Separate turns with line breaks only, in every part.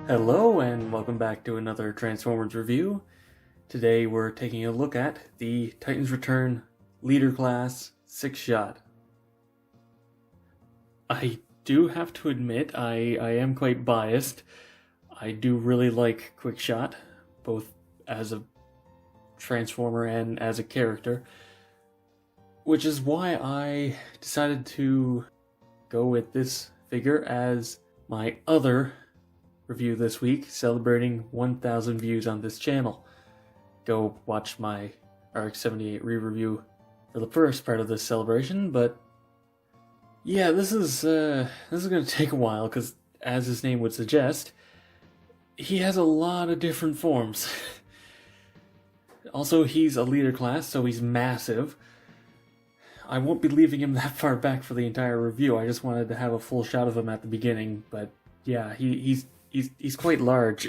Hello and welcome back to another Transformers review. Today we're taking a look at the Titans Return Leader Class Sixshot. I do have to admit I am quite biased. I do really like Quickshot, both as a Transformer and as a character, which is why I decided to go with this figure as my other review this week, celebrating 1,000 views on this channel. Go watch my RX-78 re-review for the first part of this celebration, but yeah, this is going to take a while because, as his name would suggest, he has a lot of different forms. Also, he's a leader class, so he's massive. I won't be leaving him that far back for the entire review. I just wanted to have a full shot of him at the beginning, but yeah, he's quite large.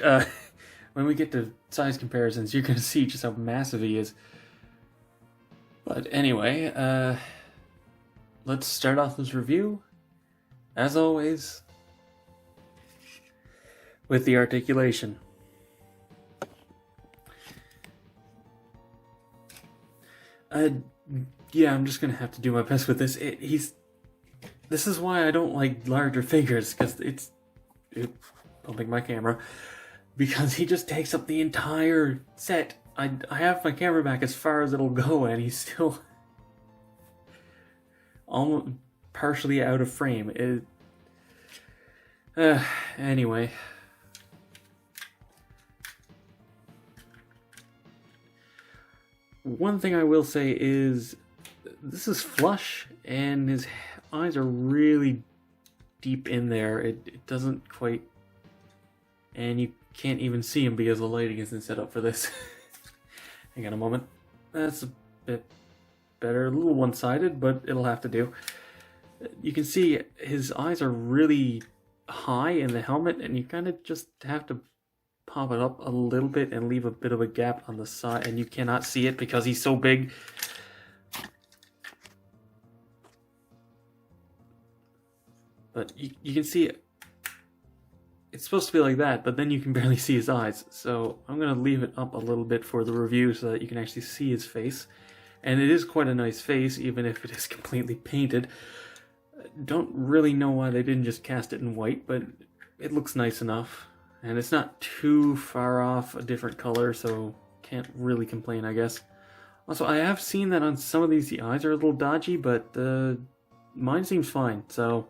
When we get to size comparisons, you're going to see just how massive he is. But anyway, let's start off this review, as always, with the articulation. Yeah, I'm just going to have to do my best with this. This is why I don't like larger figures, because it's bumping my camera, because he just takes up the entire set. I have my camera back as far as it'll go, and he's still almost partially out of frame. Anyway. One thing I will say is, this is flush, and his eyes are really deep in there. It doesn't quite... And you can't even see him because the lighting isn't set up for this. Hang on a moment. That's a bit better. A little one-sided, but it'll have to do. You can see his eyes are really high in the helmet, and you kind of just have to pop it up a little bit and leave a bit of a gap on the side, and you cannot see it because he's so big. But you can see it. It's supposed to be like that, but then you can barely see his eyes. So I'm going to leave it up a little bit for the review so that you can actually see his face. And it is quite a nice face, even if it is completely painted. Don't really know why they didn't just cast it in white, but it looks nice enough. And it's not too far off a different color, so can't really complain, I guess. Also, I have seen that on some of these the eyes are a little dodgy, but mine seems fine, so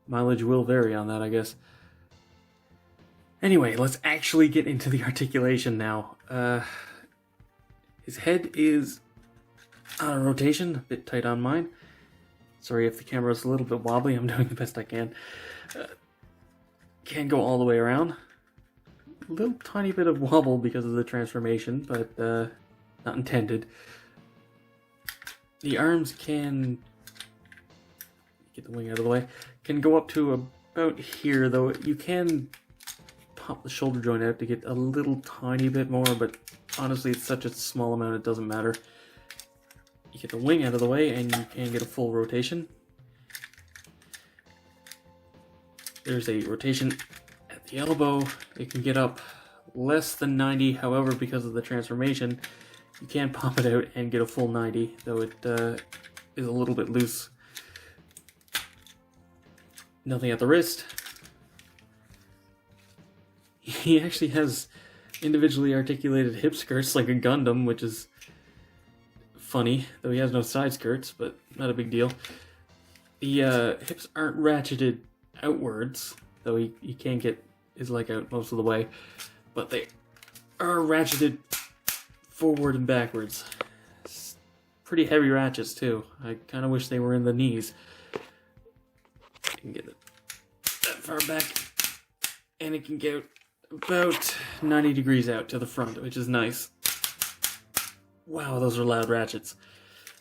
mileage will vary on that, I guess. Anyway, let's actually get into the articulation now. His head is out of rotation, a bit tight on mine. Sorry if the camera is a little bit wobbly, I'm doing the best I can. Can't go all the way around. A little tiny bit of wobble because of the transformation, but not intended. The arms can... Get the wing out of the way. Can go up to about here, though you can pop the shoulder joint out to get a little tiny bit more, but honestly it's such a small amount it doesn't matter. You get the wing out of the way and you can get a full rotation. There's a rotation at the elbow. It can get up less than 90, however, because of the transformation, you can pop it out and get a full 90, though it is a little bit loose. Nothing at the wrist. He actually has individually articulated hip skirts like a Gundam, which is funny, though he has no side skirts, but not a big deal. The hips aren't ratcheted outwards, though he can get his leg out most of the way, but they are ratcheted forward and backwards. It's pretty heavy ratchets, too. I kind of wish they were in the knees. You can get it that far back, and it can get about 90 degrees out to the front, which is nice. Wow, those are loud ratchets.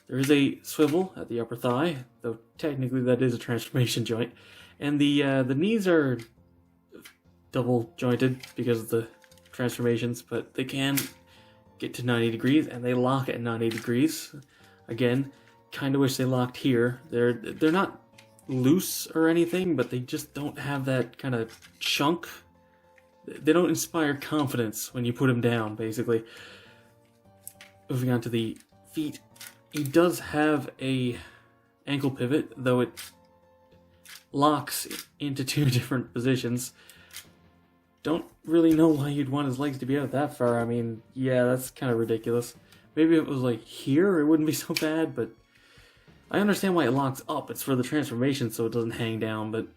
There is a swivel at the upper thigh, though technically that is a transformation joint. And the knees are double jointed because of the transformations, but they can get to 90 degrees, and they lock at 90 degrees. Again, kind of wish they locked here. They're not loose or anything, but they just don't have that kind of chunk. they don't inspire confidence when you put him down, basically. Moving on to the feet. He does have a ankle pivot, though it locks into two different positions. Don't really know why you'd want his legs to be out that far. I mean, yeah, that's kind of ridiculous. Maybe if it was like here, it wouldn't be so bad, but I understand why it locks up. It's for the transformation so it doesn't hang down, but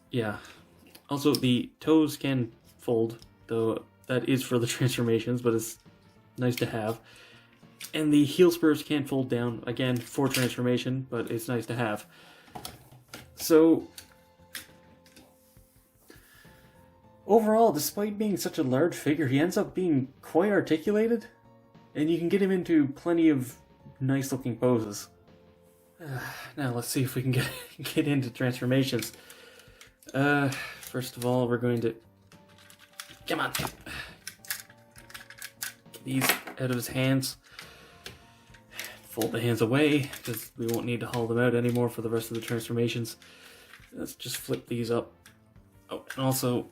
yeah. Also, the toes can fold, though that is for the transformations, but it's nice to have. And the heel spurs can fold down, again, for transformation, but it's nice to have. So, overall, despite being such a large figure, he ends up being quite articulated, and you can get him into plenty of nice-looking poses. Now, let's see if we can get into transformations. First of all, we're going to... Come on! Get these out of his hands. Fold the hands away, because we won't need to haul them out anymore for the rest of the transformations. Let's just flip these up. Oh, and also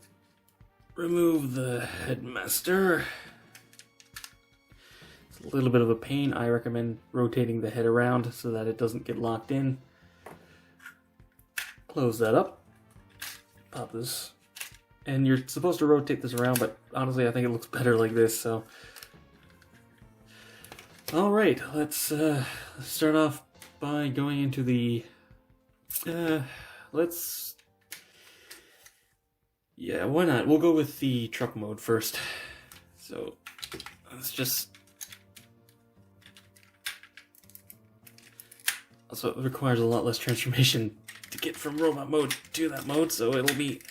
remove the headmaster. It's a little bit of a pain. I recommend rotating the head around so that it doesn't get locked in. Close that up. Pop this. And you're supposed to rotate this around, but honestly I think it looks better like this, so... Alright, let's start off by going into the... Yeah, why not? We'll go with the truck mode first. So, let's just... Also, it requires a lot less transformation to get from robot mode to that mode, so it'll be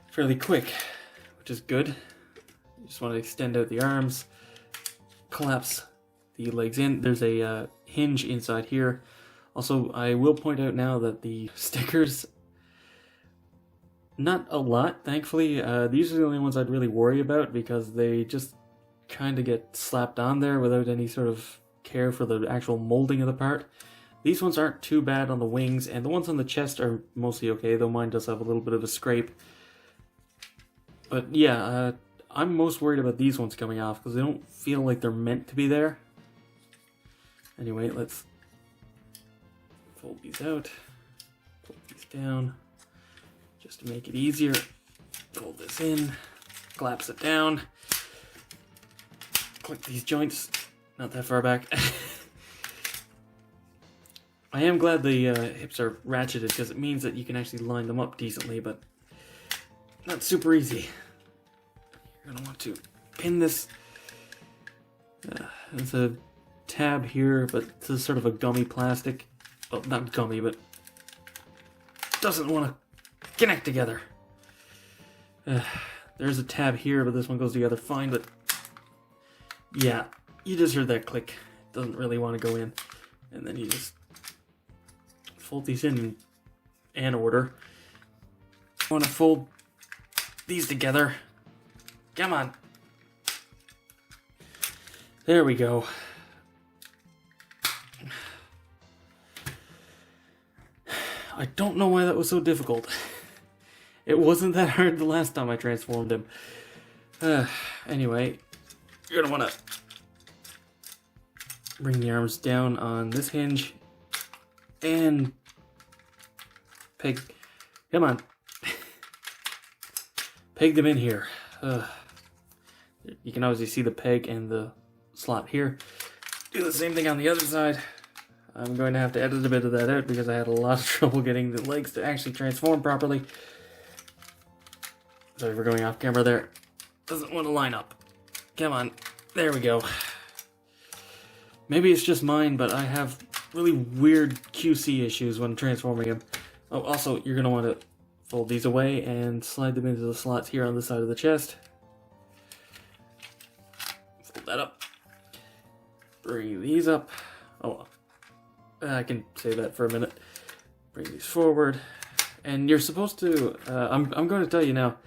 fairly quick, which is good. You just want to extend out the arms, collapse the legs in. There's a hinge inside here. Also, I will point out now that the stickers, not a lot, thankfully. These are the only ones I'd really worry about because they just kind of get slapped on there without any sort of care for the actual molding of the part. These ones aren't too bad on the wings, and the ones on the chest are mostly okay, though mine does have a little bit of a scrape. But yeah, I'm most worried about these ones coming off because they don't feel like they're meant to be there. Anyway, let's fold these out, fold these down, just to make it easier. Fold this in, collapse it down, click these joints, not that far back. I am glad the hips are ratcheted because it means that you can actually line them up decently, but not super easy. You're going to want to pin this. There's a tab here, but this is sort of a gummy plastic. Well, not gummy, but doesn't want to connect together. There's a tab here, but this one goes together fine, but yeah, you just heard that click. It doesn't really want to go in. And then you just fold these in an order. I want to fold these together. Come on. There we go. I don't know why that was so difficult. It wasn't that hard the last time I transformed him. Anyway, you're gonna want to bring the arms down on this hinge and peg. Come on. Peg them in here. You can obviously see the peg and the slot here. Do the same thing on the other side. I'm going to have to edit a bit of that out because I had a lot of trouble getting the legs to actually transform properly. Sorry for going off camera there. Doesn't want to line up. Come on. There we go. Maybe it's just mine, but I have really weird QC issues when transforming him. Oh, also, you're going to want to fold these away and slide them into the slots here on the side of the chest. Fold that up. Bring these up. Oh, I can save that for a minute. Bring these forward. And you're supposed to, I'm going to tell you now,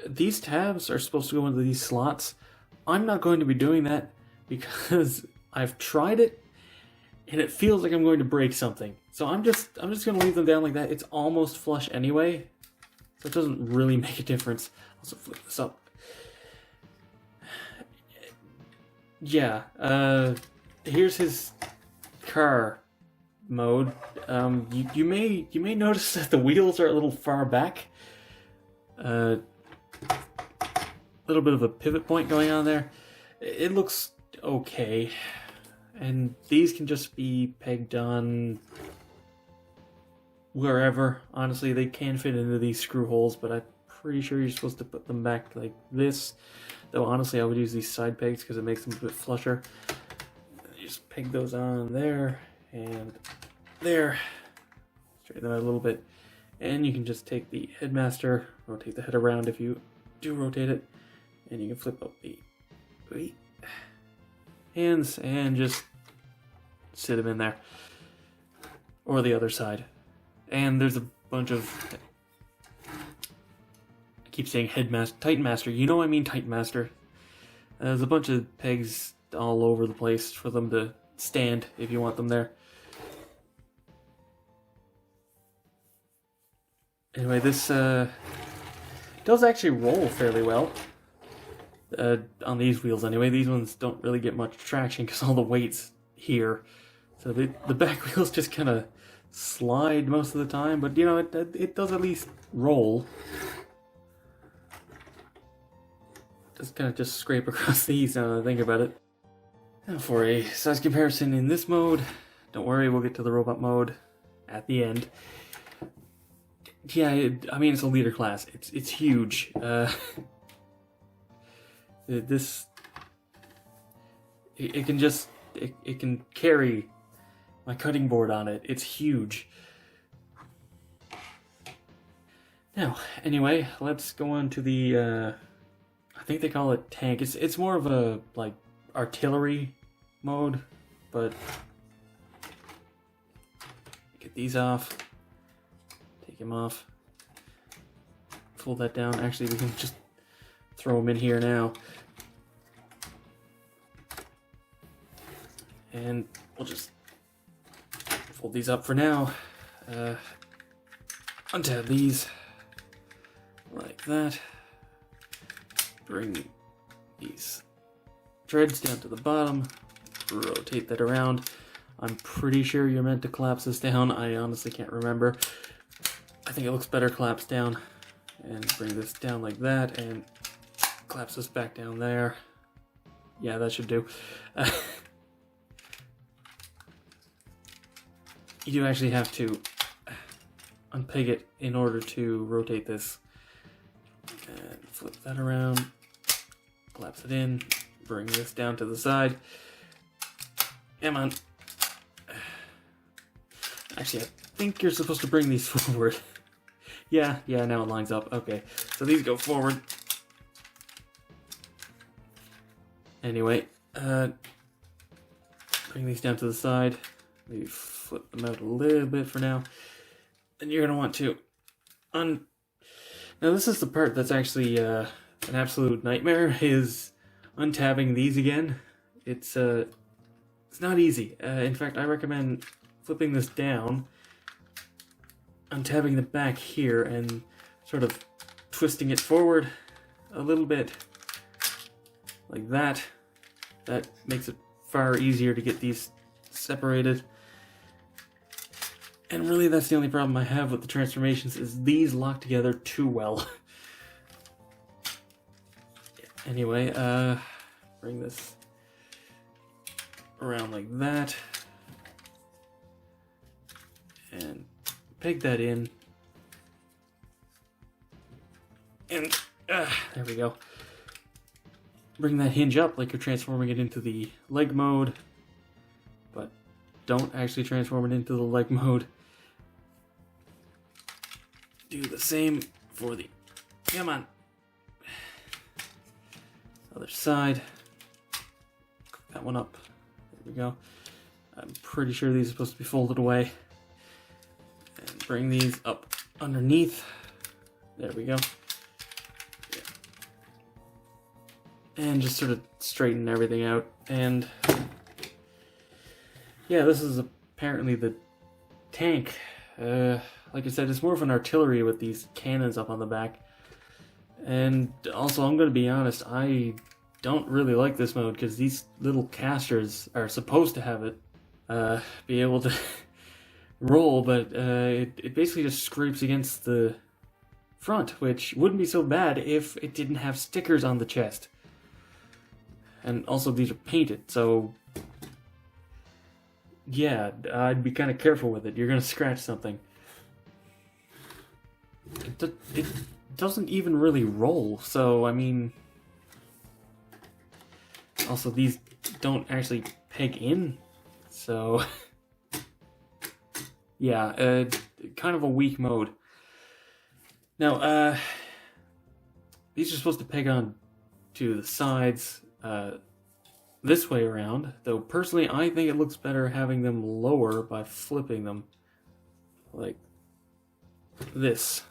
these tabs are supposed to go into these slots. I'm not going to be doing that because I've tried it and it feels like I'm going to break something. So I'm just going to leave them down like that. It's almost flush anyway. so it doesn't really make a difference. Also flip this up. Yeah, here's his car mode. You may notice that the wheels are a little far back. A little bit of a pivot point going on there. It looks okay, and these can just be pegged on wherever. Honestly, they can fit into these screw holes, but I'm pretty sure you're supposed to put them back like this. Though honestly, I would use these side pegs because it makes them a bit flusher. You just peg those on there and there. Straighten them out a little bit. And you can just take the headmaster, rotate the head around if you do rotate it, and you can flip up the hands and just sit them in there. Or the other side. And there's a bunch of... I keep saying headmaster, Titan Master. You know I mean Titan Master. There's a bunch of pegs all over the place for them to stand if you want them there. Anyway, this does actually roll fairly well. On these wheels anyway. These ones don't really get much traction because all the weight's here. So the back wheels just kind of slide most of the time, but you know, it does at least roll. Just kind of just scrape across these now that I think about it. Now for a size comparison in this mode, don't worry, we'll get to the robot mode at the end. Yeah, I mean, it's a leader class. It's huge. This it can just it can carry my cutting board on it. It's huge. Now, anyway, let's go on to the I think they call it tank. It's more of a like artillery mode, but get these off. Take him off. Fold that down. Actually, we can just throw them in here now. And we'll just fold these up for now. Untab these like that. Bring these treads down to the bottom. Rotate that around. I'm pretty sure you're meant to collapse this down. I honestly can't remember. I think it looks better collapsed down. And bring this down like that and collapse this back down there. Yeah, that should do. You do actually have to unpeg it in order to rotate this. And flip that around. Collapse it in. Bring this down to the side. Come on. Actually, I think you're supposed to bring these forward. Yeah, now it lines up. Okay, so these go forward. Anyway, bring these down to the side. Maybe flip them out a little bit for now. Then you're gonna want to Now this is the part that's actually an absolute nightmare, is untabbing these again. It's not easy. In fact, I recommend flipping this down, untabbing the back here, and sort of twisting it forward a little bit like that. That makes it far easier to get these separated. And really, that's the only problem I have with the transformations, is these lock together too well. Anyway, bring this around like that. And peg that in. And, there we go. Bring that hinge up like you're transforming it into the leg mode. But don't actually transform it into the leg mode. Do the same for the, come on, other side. Cook that one up. There we go. I'm pretty sure these are supposed to be folded away. And bring these up underneath. There we go. Yeah. And just sort of straighten everything out. And yeah, this is apparently the tank. Like I said, it's more of an artillery with these cannons up on the back. And also, I'm going to be honest, I don't really like this mode because these little casters are supposed to have it be able to roll, but it basically just scrapes against the front, which wouldn't be so bad if it didn't have stickers on the chest. And also, these are painted, so yeah, I'd be kind of careful with it. You're going to scratch something. It doesn't even really roll, so I mean, also these don't actually peg in, so yeah, kind of a weak mode. Now, these are supposed to peg on to the sides this way around, though personally I think it looks better having them lower by flipping them like this.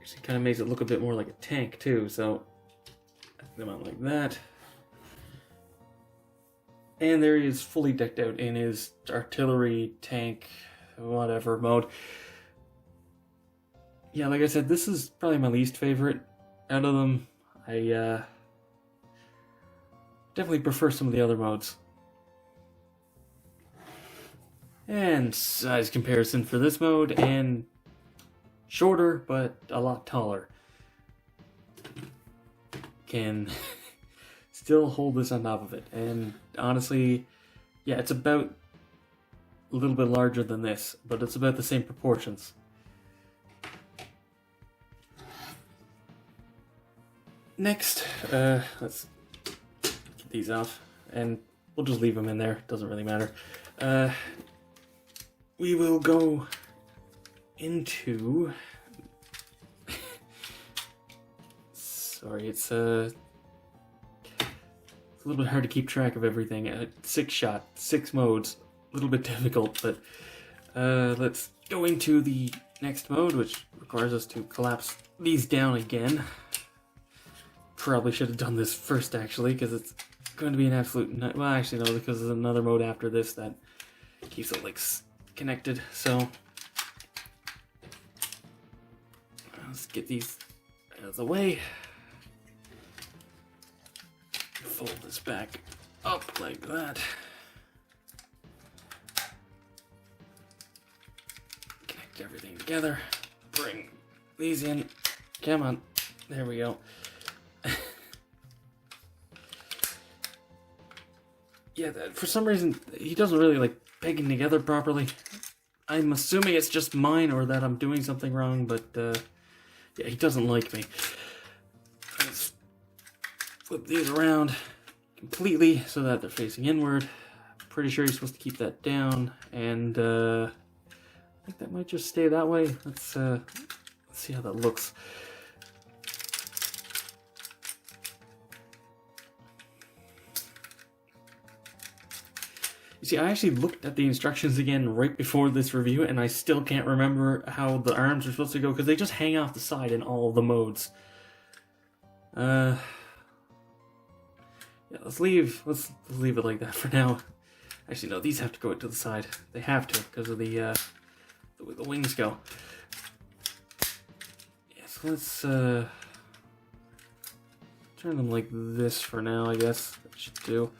Actually kind of makes it look a bit more like a tank too, so I put them on like that. And there he is, fully decked out in his artillery, tank, whatever mode. Yeah, like I said, this is probably my least favorite out of them. I definitely prefer some of the other modes. And size comparison for this mode, and shorter, but a lot taller. Can still hold this on top of it. And honestly, yeah, it's about a little bit larger than this, but it's about the same proportions. Next, let's get these off, and we'll just leave them in there, doesn't really matter. We will go into... Sorry, it's a little bit hard to keep track of everything. Sixshot, 6 modes, a little bit difficult, but let's go into the next mode, which requires us to collapse these down again. Probably should have done this first, actually, because it's going to be an absolute... Well, actually, no, because there's another mode after this that keeps it, like, connected, so... Let's get these out of the way. Fold this back up like that. Connect everything together. Bring these in. Come on. There we go. Yeah, for some reason, he doesn't really like pegging together properly. I'm assuming it's just mine or that I'm doing something wrong, but yeah, he doesn't like me. Let's flip these around completely so that they're facing inward. Pretty sure you're supposed to keep that down, and I think that might just stay that way. Let's see how that looks. You see, I actually looked at the instructions again right before this review, and I still can't remember how the arms are supposed to go, because they just hang off the side in all the modes. Yeah, let's leave it like that for now. Actually, no, these have to go to the side. They have to, because of the way the wings go. Yeah, so let's turn them like this for now, I guess. That should do.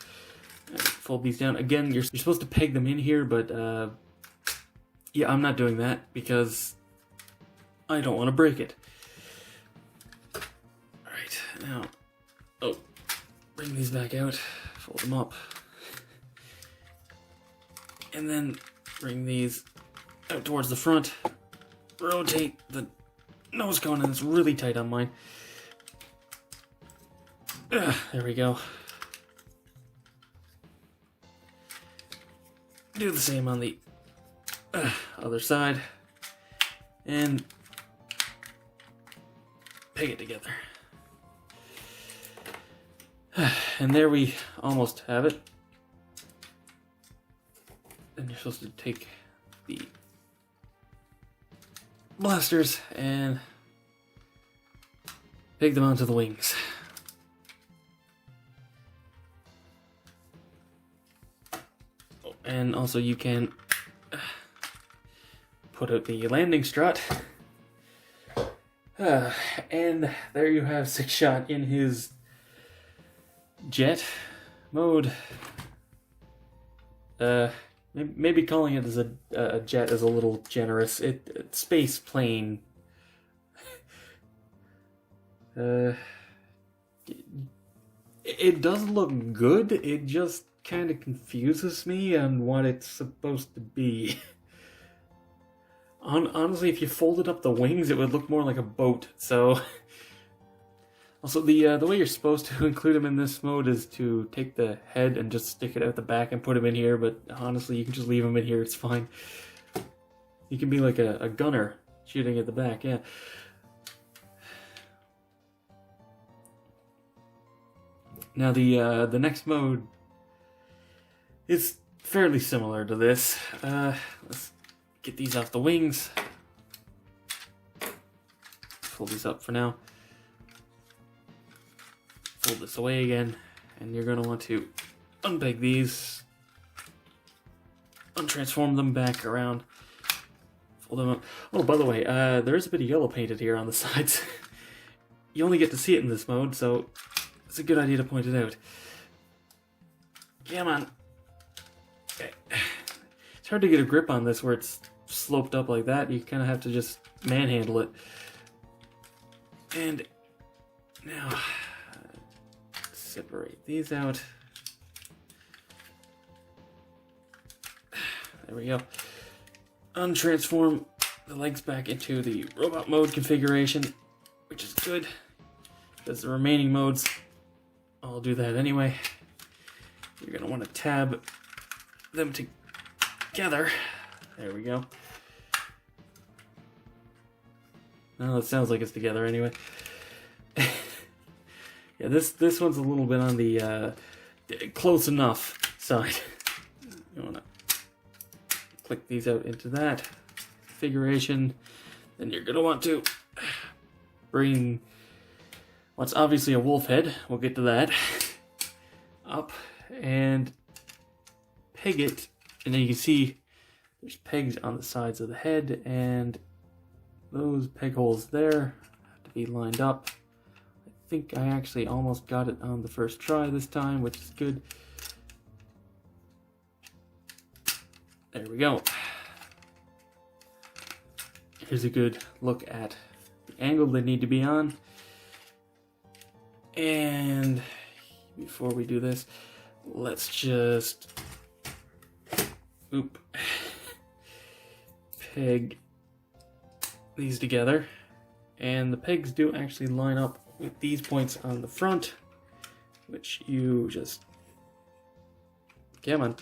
Fold these down. Again, you're supposed to peg them in here, but yeah, I'm not doing that because I don't want to break it. Alright, now, bring these back out, fold them up, and then bring these out towards the front, rotate the nose cone, and it's really tight on mine. There we go. Do the same on the other side, and peg it together. And there we almost have it. Then you're supposed to take the blasters and peg them onto the wings. And also you can put out the landing strut. And there you have Sixshot in his jet mode. Maybe calling it as a jet is a little generous. It's space plane. It does look good. It just kind of confuses me on what it's supposed to be. Honestly, if you folded up the wings, it would look more like a boat. So, also the way you're supposed to include him in this mode is to take the head and just stick it out the back and put him in here. But honestly, you can just leave him in here. It's fine. You can be like a gunner shooting at the back. Yeah. Now the next mode is fairly similar to this. Let's get these off the wings. Fold these up for now. Fold this away again, and you're going to want to unpeg these, untransform them back around, fold them up. Oh, by the way, there is a bit of yellow painted here on the sides. You only get to see it in this mode, so it's a good idea to point it out. Come on. Okay. It's hard to get a grip on this where it's sloped up like that. You kind of have to just manhandle it. And now, separate these out. There we go. Untransform the legs back into the robot mode configuration, which is good, because the remaining modes, I'll do that anyway. You're going to want to tab them together. There we go. Well, it sounds like it's together anyway. Yeah, this one's a little bit on the close enough side. You want to click these out into that configuration. Then you're going to want to bring what's obviously a wolf head, we'll get to that, up and peg it. And then you can see there's pegs on the sides of the head, and those peg holes there have to be lined up. I think I actually almost got it on the first try this time, which is good. There we go. Here's a good look at the angle they need to be on. And before we do this, let's just peg these together. And the pegs do actually line up with these points on the front, which you just, come on.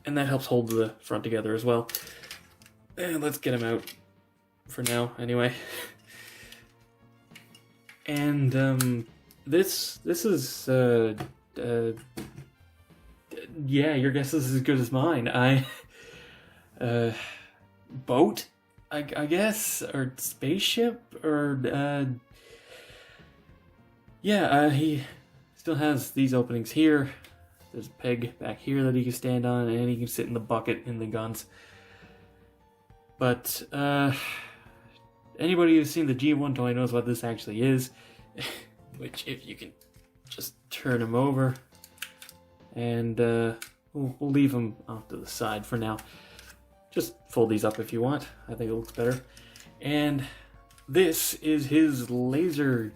And that helps hold the front together as well. And let's get them out for now anyway. And this is yeah, your guess is as good as mine. Boat, I guess, or spaceship, or yeah, he still has these openings here. There's a peg back here that he can stand on, and he can sit in the bucket in the guns. But anybody who's seen the G1 toy knows what this actually is. Which, if you can just turn him over, and we'll leave him off to the side for now. Just fold these up if you want. I think it looks better. And this is his laser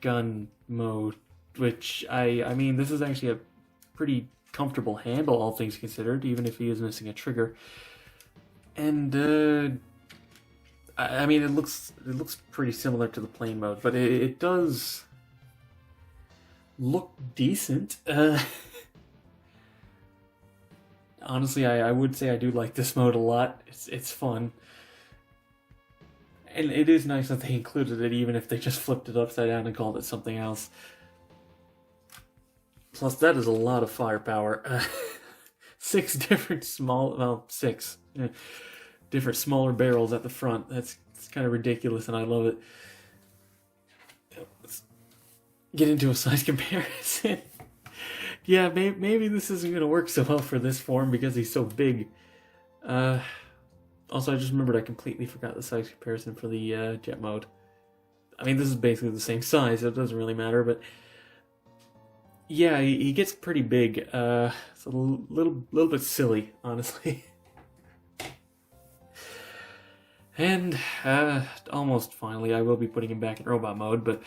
gun mode, which I mean, this is actually a pretty comfortable handle, all things considered, even if he is missing a trigger. And I mean, it looks pretty similar to the plain mode, but it does look decent. Honestly, I would say I do like this mode a lot. It's fun. And it is nice that they included it, even if they just flipped it upside down and called it something else. Plus, that is a lot of firepower. 6 different different smaller barrels at the front. It's kind of ridiculous, and I love it. Let's get into a size comparison. Yeah, maybe this isn't going to work so well for this form because he's so big. Also, I just remembered I completely forgot the size comparison for the jet mode. I mean, this is basically the same size, so it doesn't really matter, but yeah, he gets pretty big. It's a little bit silly, honestly. And almost finally, I will be putting him back in robot mode, but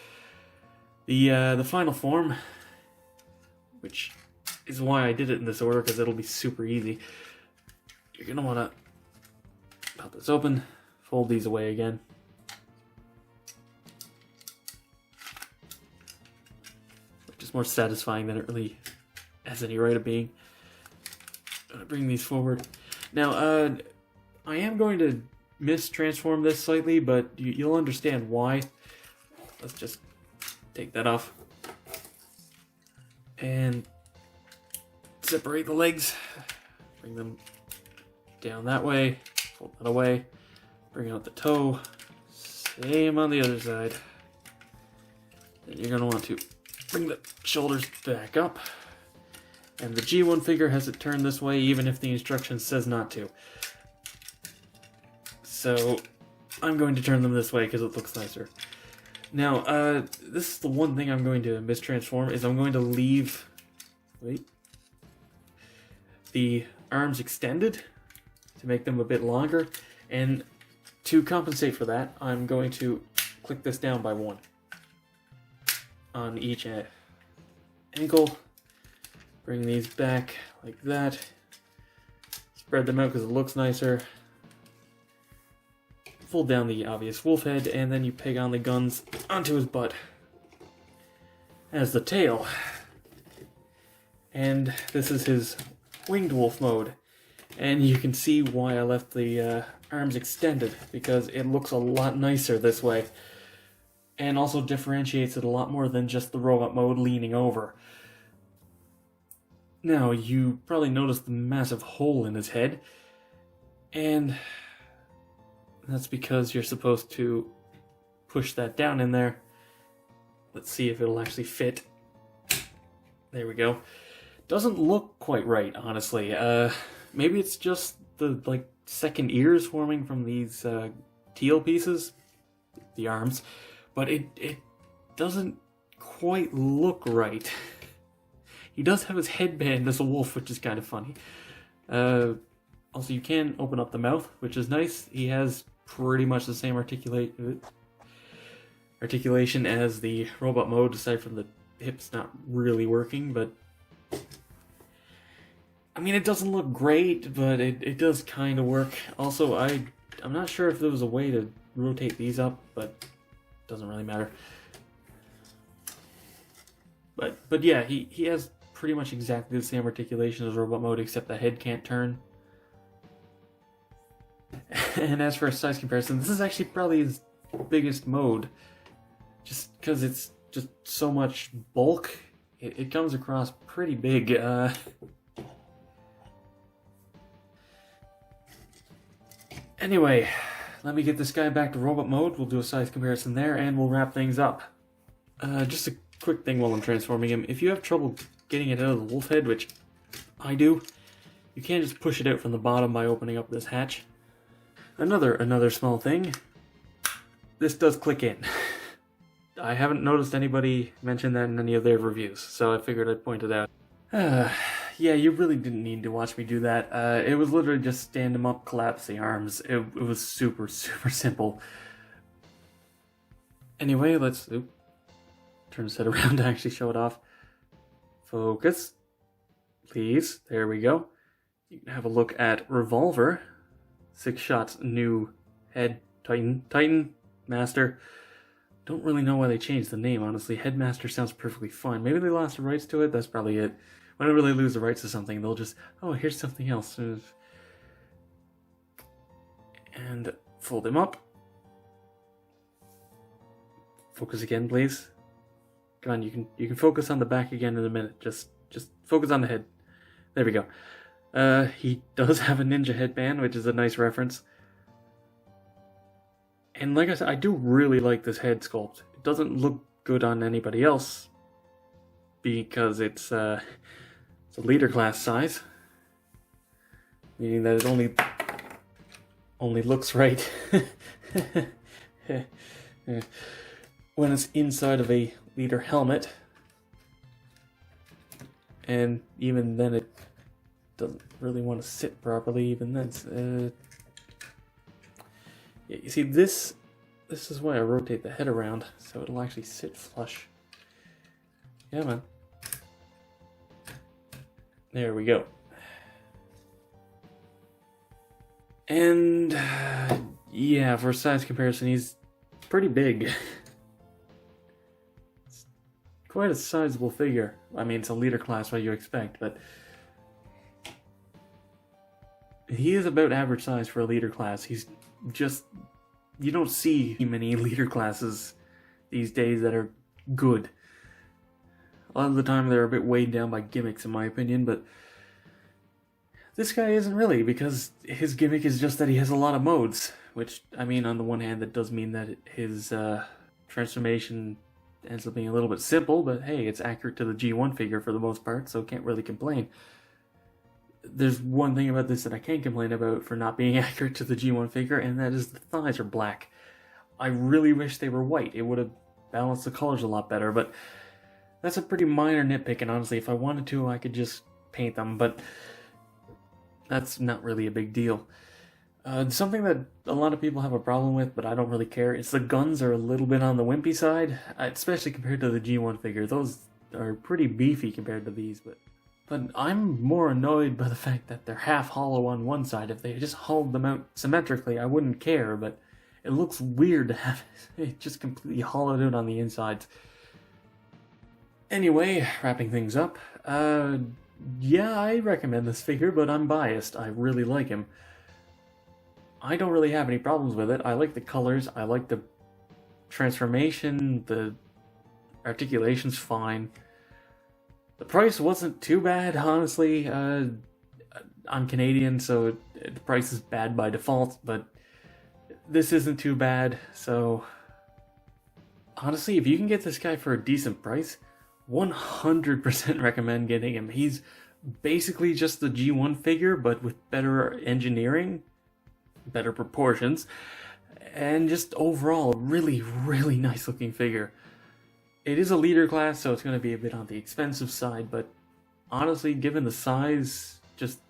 the final form, which is why I did it in this order, because it'll be super easy. You're gonna want to pop this open, fold these away again. Which is more satisfying than it really has any right of being. I'm gonna bring these forward. Now, I am going to mistransform this slightly, but you'll understand why. Let's just take that off. And separate the legs. Bring them down that way. Fold that away. Bring out the toe. Same on the other side. Then you're going to want to bring the shoulders back up. And the G1 figure has it turned this way even if the instruction says not to. So I'm going to turn them this way because it looks nicer. Now, this is the one thing I'm going to mistransform, is I'm going to leave, the arms extended to make them a bit longer, and to compensate for that, I'm going to click this down by 1 on each ankle, bring these back like that, spread them out because it looks nicer, fold down the obvious wolf head, and then you peg on the guns onto his butt as the tail. And this is his winged wolf mode. And you can see why I left the arms extended, because it looks a lot nicer this way. And also differentiates it a lot more than just the robot mode leaning over. Now, you probably noticed the massive hole in his head. And that's because you're supposed to push that down in there. Let's see if it'll actually fit. There we go. Doesn't look quite right, honestly. Maybe it's just the second ears forming from these teal pieces, the arms, but it doesn't quite look right. He does have his headband as a wolf, which is kind of funny. Also, you can open up the mouth, which is nice. He has pretty much the same articulation as the robot mode, aside from the hips not really working, but I mean, it doesn't look great, but it does kind of work. Also, I'm not sure if there was a way to rotate these up, but it doesn't really matter. But yeah, he has pretty much exactly the same articulation as robot mode, except the head can't turn. And as for a size comparison, this is actually probably his biggest mode, just because it's just so much bulk. It comes across pretty big. Anyway, let me get this guy back to robot mode. We'll do a size comparison there, and we'll wrap things up. Just a quick thing while I'm transforming him. If you have trouble getting it out of the wolf head, which I do, you can just push it out from the bottom by opening up this hatch. Another small thing, this does click in. I haven't noticed anybody mention that in any of their reviews, so I figured I'd point it out. Yeah, you really didn't need to watch me do that. It was literally just stand him up, collapse the arms. It was super simple. Anyway, let's turn this head around to actually show it off. Focus, please. There we go. You can have a look at Revolver, Sixshot's new head Titan Master. Don't really know why they changed the name, honestly. Headmaster sounds perfectly fine. Maybe they lost the rights to it, that's probably it. Whenever they lose the rights to something, they'll just, oh, here's something else. And fold him up. Focus again, please. Come on, you can focus on the back again in a minute. Just focus on the head. There we go. He does have a ninja headband, which is a nice reference. And like I said, I do really like this head sculpt. It doesn't look good on anybody else because it's a leader class size, meaning that it only only looks right when it's inside of a leader helmet. And even then it doesn't really want to sit properly, even then. Yeah, you see, this is why I rotate the head around, so it'll actually sit flush. Yeah, man. There we go. And, yeah, for size comparison, he's pretty big. It's quite a sizable figure. I mean, it's a leader class, what you expect, but he is about average size for a leader class. He's just, you don't see many leader classes these days that are good. A lot of the time they're a bit weighed down by gimmicks, in my opinion, but this guy isn't really, because his gimmick is just that he has a lot of modes, which, I mean, on the one hand, that does mean that his transformation ends up being a little bit simple, but hey, it's accurate to the G1 figure for the most part, so can't really complain. There's one thing about this that I can complain about for not being accurate to the G1 figure, and that is the thighs are black. I really wish they were white. It would have balanced the colors a lot better, but that's a pretty minor nitpick, and honestly, if I wanted to, I could just paint them, but that's not really a big deal. Something that a lot of people have a problem with, but I don't really care, is the guns are a little bit on the wimpy side, especially compared to the G1 figure. Those are pretty beefy compared to these, but I'm more annoyed by the fact that they're half hollow on one side. If they just hollowed them out symmetrically, I wouldn't care, but it looks weird to have it just completely hollowed out on the insides. Anyway, wrapping things up, yeah, I recommend this figure, but I'm biased. I really like him. I don't really have any problems with it. I like the colors, I like the transformation, the articulation's fine. The price wasn't too bad, honestly. I'm Canadian, so the price is bad by default, but this isn't too bad, so honestly, if you can get this guy for a decent price, 100% recommend getting him. He's basically just the G1 figure, but with better engineering, better proportions, and just overall, really, really nice looking figure. It is a leader class, so it's going to be a bit on the expensive side, but honestly, given the size, just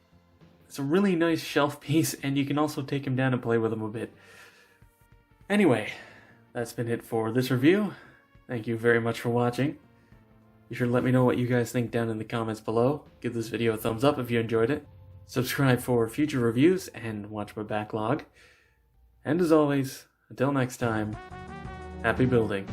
it's a really nice shelf piece, and you can also take him down and play with him a bit. Anyway, that's been it for this review. Thank you very much for watching. Be sure to let me know what you guys think down in the comments below. Give this video a thumbs up if you enjoyed it. Subscribe for future reviews and watch my backlog. And as always, until next time, happy building.